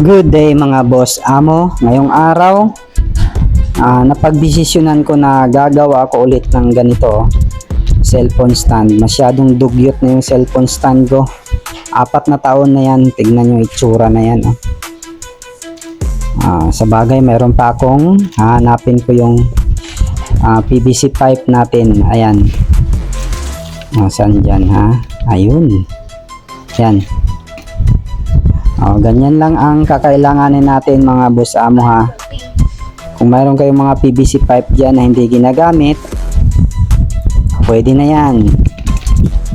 Good day mga boss amo. Ngayong araw, napagdesisyonan ko na gagawa ko ulit ng ganito cellphone stand. Masyadong dugyot na yung cellphone stand ko. 4 na taon na yan. Tignan yung itsura na yan. Sa bagay, meron pa akong hahanapin ko yung PVC pipe natin. Ayan. Saan dyan ha? Ayun. Yan. Ganyan lang ang kakailanganin natin mga boss amo ha. Kung mayroon kayong mga PVC pipe dyan na hindi ginagamit, pwede na yan.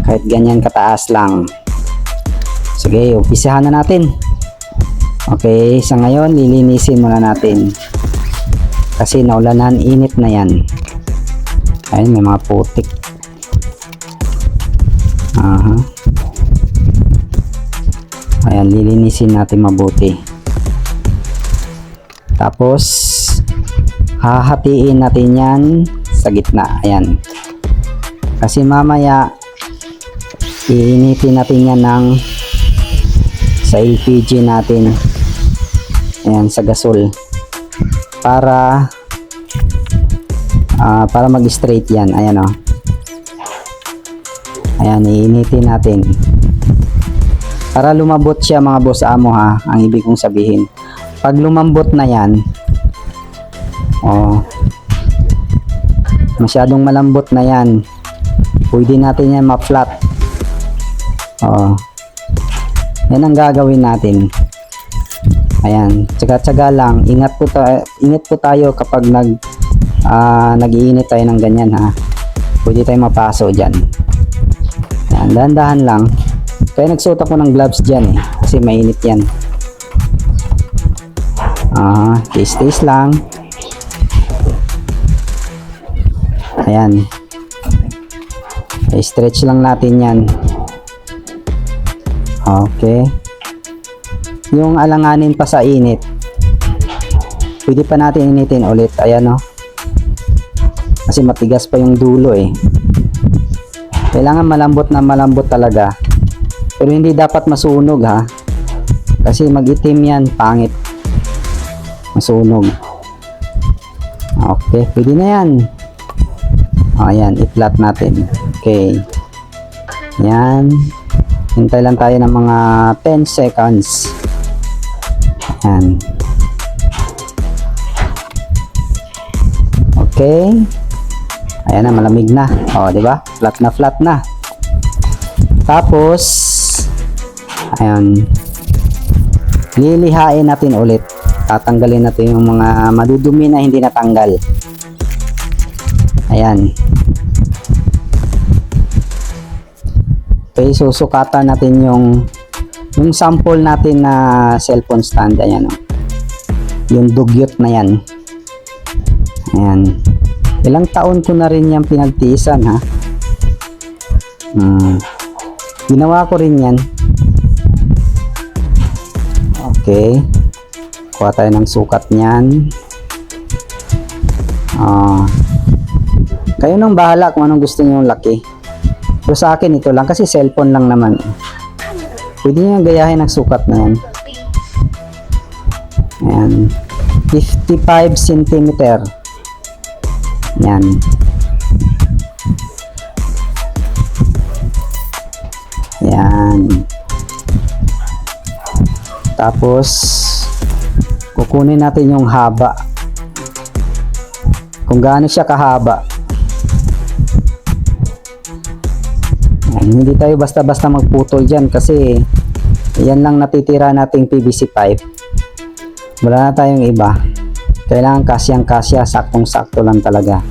Kahit ganyan kataas lang. Sige, umpisahan na natin. Okay, sa ngayon lilinisin muna natin. Kasi naulanan, init na yan. Ayun, may mga putik. Ayan, lilinisin natin mabuti. Tapos hahatiin natin yan sa gitna. Ayan. Kasi mamaya iinitin natin yan sa LPG natin. Ayan, sa gasol. Para mag-straight yan. Ayan o. Ayan, iinitin natin. Para lumambot siya mga boss amo ha, ang ibig kong sabihin. Pag lumambot na yan, masyadong malambot na yan, pwede natin yan ma-flat. Yan ang gagawin natin. Ayan, tsaga-tsaga lang. Ingat po tayo kapag nag-iinit tayo ng ganyan ha. Pwede tayo mapaso dyan. Ayan, dahan-dahan lang. Kaya nagsuot ako ng gloves dyan kasi mainit yan. Taste lang. Ayan. I-stretch lang natin yan. Okay. Yung alanganin pa sa init, pwede pa natin initin ulit. Ayan o. Kasi matigas pa yung dulo Kailangan malambot na malambot talaga. Pero hindi dapat masunog ha. Kasi mag-itim yan, pangit. Masunog. Okay, pwede na yan. Ayan, i-flat natin. Okay. Yan. Hintay lang tayo ng mga 10 seconds. Ayan. Okay. Ayan na, malamig na. Di ba? Flat na. Tapos, ayan, lilihain natin ulit. Tatanggalin natin yung mga madudumi na hindi natanggal. Ayan. Okay, susukatan natin yung sample natin na cellphone stand. Ayan yung dugyot na yan. Ayan. Ilang taon ko na rin yung pinagtiisan ha. Ginawa ko rin yan. Okay. Kuha tayo ng sukat niyan. Kayo nang bahala kung anong gusto niyo yung laki. Pero sa akin ito lang kasi cellphone lang naman. Pwede niyo gayahin ng sukat na yan. Ayan. 55 cm. Yan. Yan. Tapos kukunin natin yung haba. Kung gaano siya kahaba. Yan. Hindi tayo basta-basta magputol dyan kasi yan lang natitira nating PVC pipe. Wala na tayong iba. Kailangan kasyang-kasya, saktong-sakto lang talaga.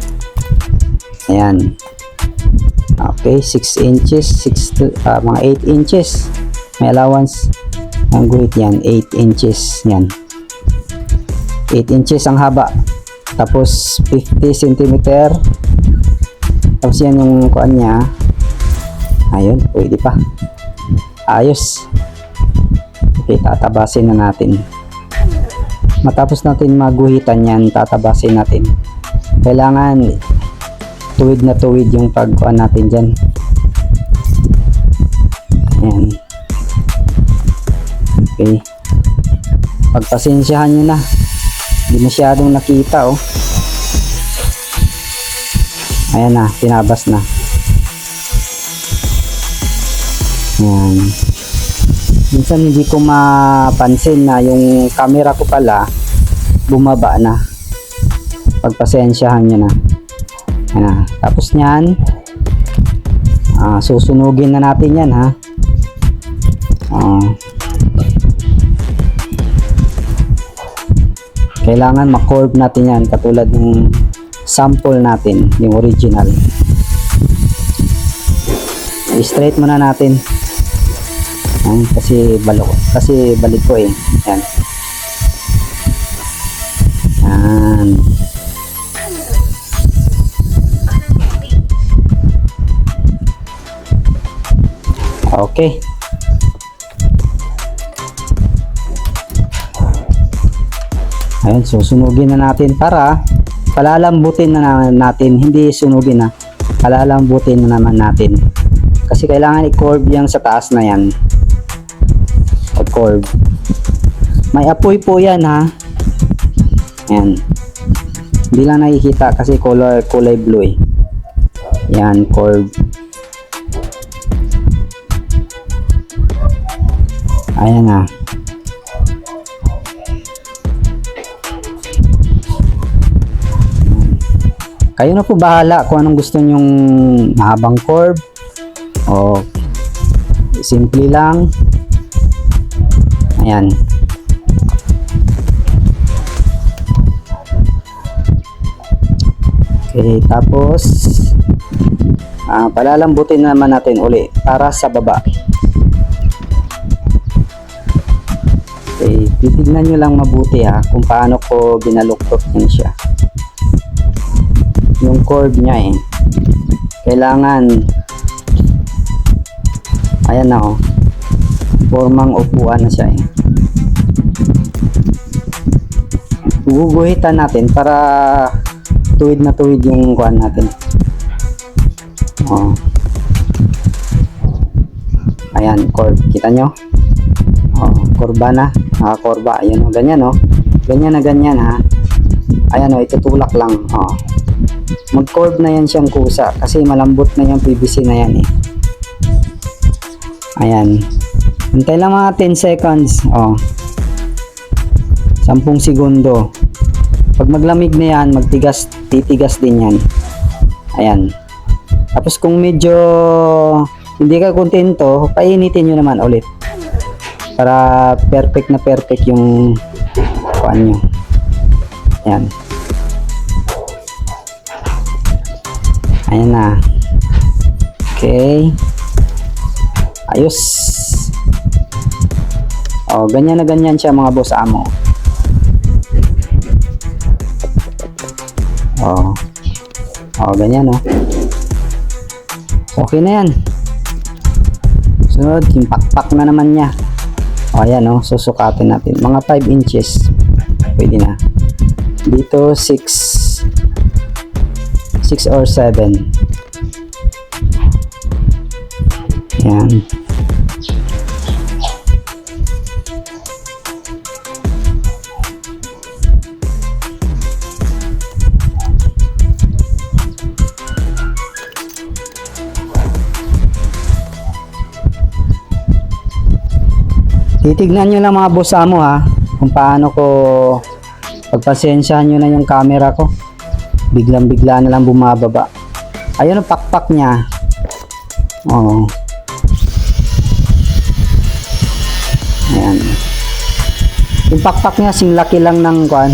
Ayan. Okay, 6 inches, mga 8 inches. May allowance. Ang guhit yan, 8 inches. Yan. 8 inches ang haba. Tapos 50 cm. Tapos yan yung kuan niya. Ayun, pwede pa. Ayos. Okay, tatabasin na natin. Matapos natin maguhitan yan, tatabasin natin. Kailangan tuwid na tuwid yung pagkuan natin dyan. Ayan. Okay. Pagpasensyahan nyo na. Hindi masyadong nakita, oh. Ayan na, tinabas na. Ayan. Minsan hindi ko mapansin na yung camera ko pala bumaba na. Pagpasensyahan nyo na. Ayan na. Tapos nyan, susunugin na natin yan, ha. Kailangan ma-curve natin yan katulad ng sample natin, yung original. I-straight muna natin. Ayan, kasi balik ko eh. Ayan. Ayan. Okay. Ayun, susunugin na natin para palalambutin na natin, hindi sunugin na, palalambutin na naman natin kasi kailangan i-curve yan sa taas na yan. Curve, may apoy po yan, ha. Yan, hindi lang nakikita kasi kulay blue eh. Yan, curve. Ayan na. Kayo na po bahala kung anong gusto nyong mahabang curve o simple lang. Ayan. Okay, tapos palalambutin naman natin uli para sa baba. Okay, titignan nyo lang mabuti, ha, kung paano ko binaluktot yan siya. Yung curve niya eh, kailangan ayan na, oh, formang upuan na siya eh. Guguhitan natin para tuwid na tuwid yung kuan natin. Oh. Ayan, curve, kita nyo? Oh, kurba na, kurba, ayan, oh, ganyan, oh, ganyan na ganyan, ha. Ayan, oh, itutulak lang, oh. Mag-curve na yan siyang kusa kasi malambot na yung PVC na yan eh. Ayan, hintay lang mga 10 seconds, oh, 10 segundo. Pag maglamig na yan, titigas din yan. Ayan, tapos kung medyo hindi ka kontento, painitin nyo naman ulit para perfect na perfect yung kuan nyo. Ayan. Ayan na. Okay. Ayos. Oh, ganyan na ganyan siya mga boss amo. Oh. Oh, ganyan, oh. Okay na yan. Sunod, yung pakpak na naman niya. O, ayan, oh, susukatin natin. Mga 5 inches. Pwede na. Dito, 6 or 7. Ayan. Titignan nyo lang mga boss amo, ha, kung paano ko pagpasensyahan nyo na yung camera ko, biglang bigla na lang bumababa. Ayun ang pakpak nya. Oo. Ayan. Yung pakpak nya singlaki lang ng kuan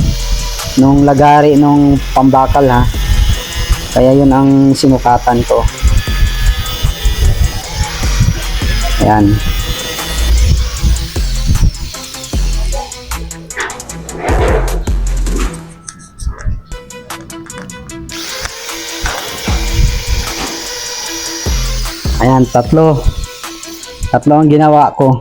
nung lagari nung pambakal, ha, kaya yun ang sinukatan ko. Ayan. Ayan, tatlo ang ginawa ko.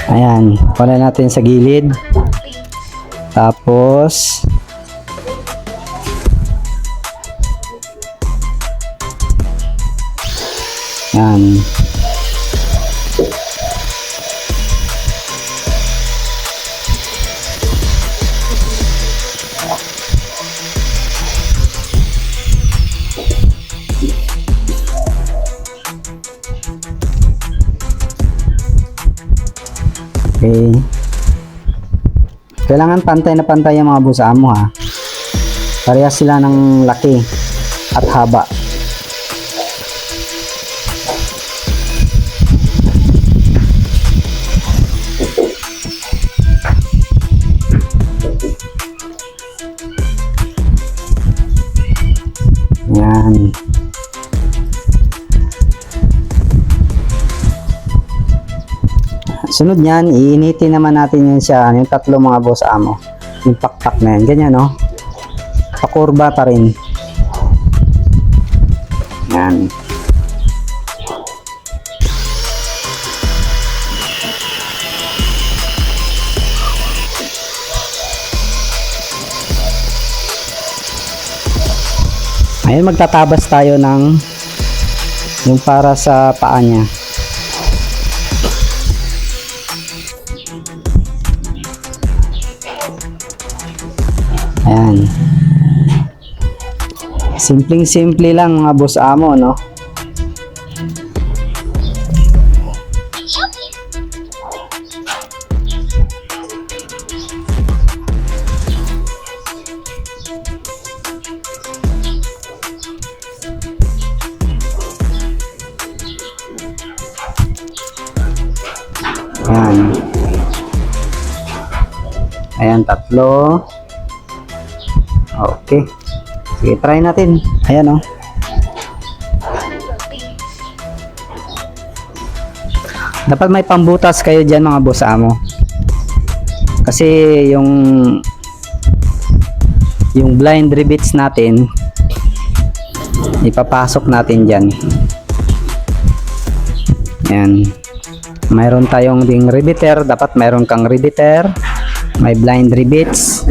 Ayan, kunin natin sa gilid. Tapos, yan. Okay. Kailangan pantay na pantay ang mga busa mo ha. Parehas sila ng laki at haba. Yan. Sunod niyan, iinitin naman natin yan siya, yung tatlo mga boss amo. Yung pakpak na yan, ganyan no. Pakurba pa rin. Yan. Ayun, magtatabas tayo ng yung para sa paa niya. Ayan. Simpleng-simple lang mga boss amo, no? Ayan. Ayan, tatlo. Okay. Sige, try natin. Ayan, oh. Dapat may pambutas kayo dyan mga boss amo. Kasi yung blind rivets natin, ipapasok natin dyan. Ayan. Mayroon tayong ding riveter. Dapat mayroon kang riveter. May blind rivets.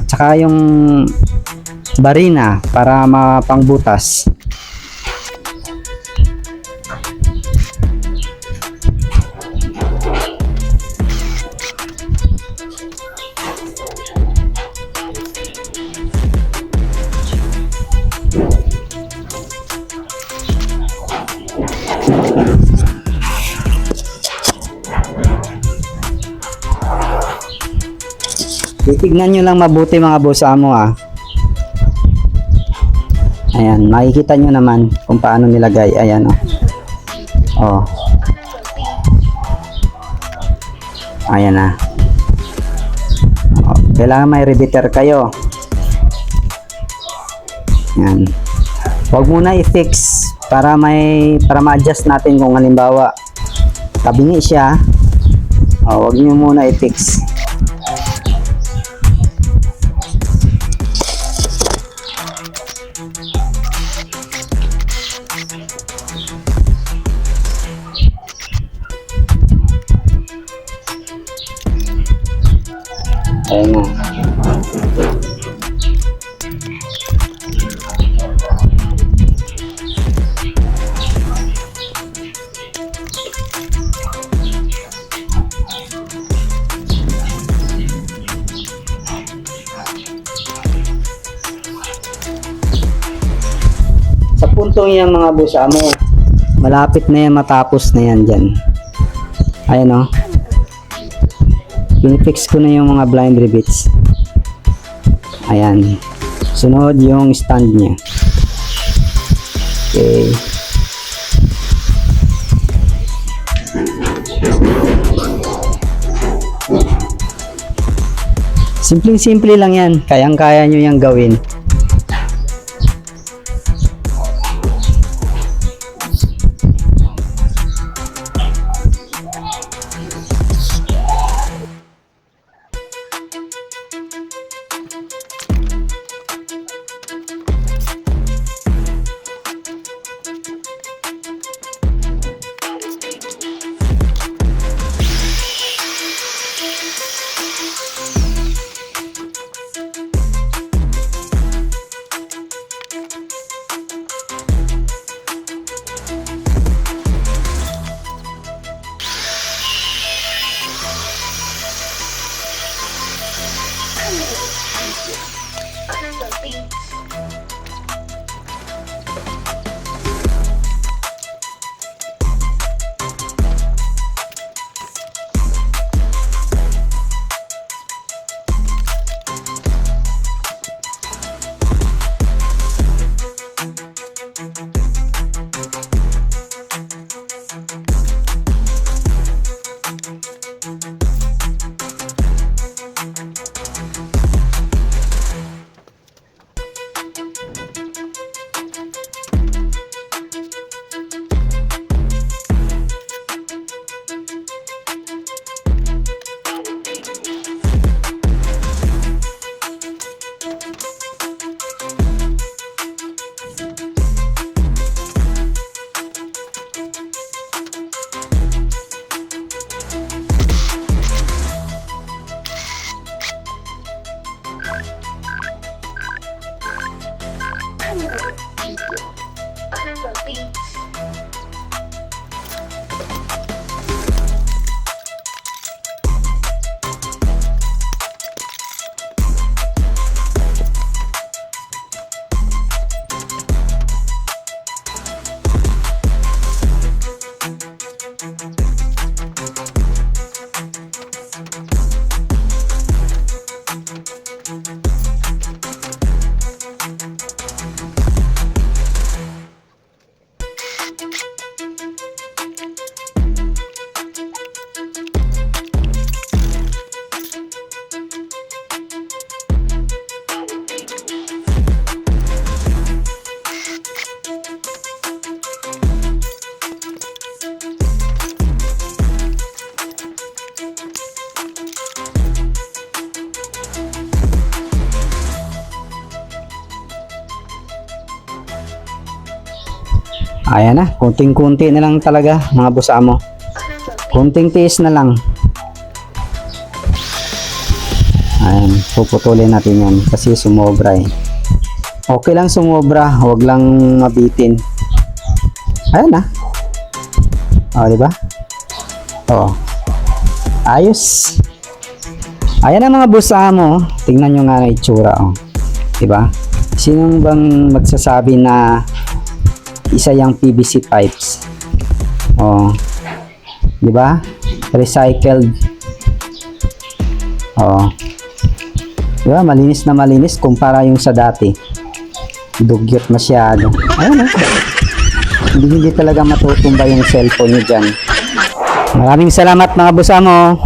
Tsaka yung barina para mapangbutas. Titignan nyo lang mabuti mga boss amo ah. Ayan, makikita nyo naman kung paano nilagay. Ayan oh. Oh. Ayan na. Oh, kailangan may riveter kayo. Ayan. Huwag muna i-fix para ma-adjust natin kung halimbawa tabingi siya. Oh, huwag nyo muna i-fix. Ayan na. Sa puntong yan mga boss amo, malapit na yan, matapos na yan dyan. Ayan o. Pinifix ko na yung mga blind rivets. Ayan. Sunod yung stand niya. Okay. Simpleng-simple lang yan. Kayang-kaya nyo yung gawin. Ayan na, kunting-kunti na lang talaga mga boss amo. Kunting tiis na lang. Ayan, puputulin natin yan kasi sumobra eh. Okay lang sumobra, huwag lang mabitin. Ayan na. O, diba? O. Ayos. Ayan na mga boss amo. Tingnan nyo nga na itsura. O. Diba? Sino bang magsasabi na isa yung PVC pipes? O. Diba? Recycled. O. Diba? Malinis na malinis kumpara yung sa dati. Dugyot masyado. Ayun, hindi talaga matutumba yung cellphone nyo dyan. Maraming salamat mga boss amo.